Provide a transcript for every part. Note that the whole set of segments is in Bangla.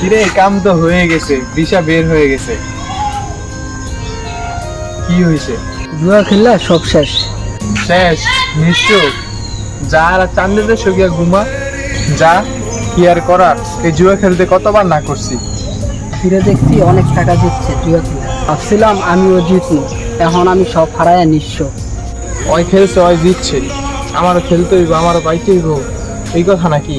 কিরে কাম তো হয়ে গেছে, দিশা বের হয়ে গেছে। কি হয়েছে? জুয়া খেললা সব শেষ। শেষ? নিশ্চয়। যা আর চান্দিতে সগিয়া ঘুমা যা। কি আর করার, এই জুয়া খেলতে কতবার না করছি। ফিরে দেখছি অনেক টাকা জিতছে জুয়া খেলে। ভাবছিলাম আমিও জিতবো, এখন আমি সব হারায় নিঃস্ব। ওই খেলছে, ওই জিতছে, আমারও খেলতে হইব, আমারও পাইতে হইব, এই কথা নাকি?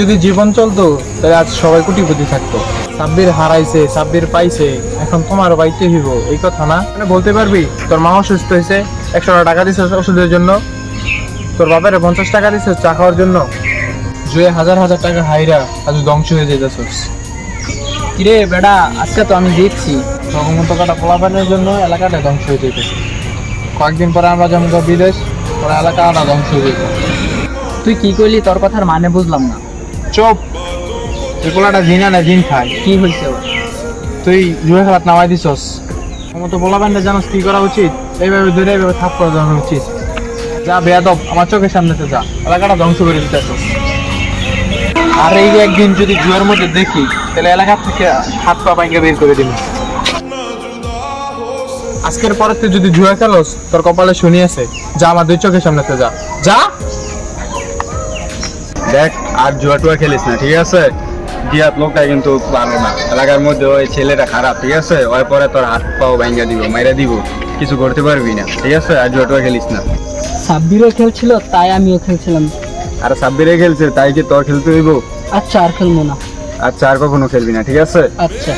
যদি জীবন চলতো তাহলে আজ সবাই কোটিপতি থাকতো। সাব্বির হারাইছে, সাব্বির পাইছে, এখন তোমারও পাইতে হইব, এই কথা না? মানে বলতে পারবি তোর মা অসুস্থ হয়েছে, 100 টাকা দিছে ওষুধের জন্য, তোর বাপের 50 টাকা দিছে চা খাওয়ার জন্য, জুয়ে হাজার হাজার টাকা হাইরা আজ ধ্বংস হয়ে যেতেছিস। কিরে বেটা, আজকে তো আমি জিতছি। তখন মতো কাটা পোলাপানের জন্য এলাকাটা ধ্বংস হয়ে যেতেছে। কয়েকদিন পরে আমরা যেমন বিদেশ, ওরা এলাকাটা ধ্বংস হয়ে যেত। তুই কি করলি? তোর কথার মানে বুঝলাম না। চুপ, তুই পোলাটা দিন আনে দিন খায়। কি হয়েছে? তুই জুয়া খেলাত নামাই দিছস, মতো পোলাপানটা জানোস কি করা উচিত? এইভাবে ধরে এইভাবে থাপ করে দেওয়া উচিত। যা বেয়াদব, আমার চোখের সামনেতে যা, এলাকাটা ধ্বংস করে দিতেছস। আর এই একদিন যদি জুয়ার মধ্যে দেখি তাহলে এলাকা থেকে হাত পা বাইঙ্গা বের করে দিবি। আজকের পরে তুই যদি জুয়া খেলোস তোর কপালে শনি আছে, যা আমার 2 চোখের সামনেতে যা যা। দেখ, আর জুয়া টুয়া খেলিস না, ঠিক আছে? জিয়াত লোকটা কিন্তু ভালো না, এলাকার মধ্যে ওই ছেলেটা খারাপ, ঠিক আছে? ওই পরে তোর হাত পাও ভাঙ্গা দিব, মাইরা দিব, কিছু করতে পারবি না, ঠিক আছে? আর জুয়া টুয়া খেলিস না। সাব্বিরও খেলছিল, তাই আমিও খেলছিলাম। আর সাব্বিরে খেলছে, তাই কি তোর খেলতে হইব? আচ্ছা, আর খেলবো না। আচ্ছা, আর কখনো খেলবি না, ঠিক আছে? আচ্ছা।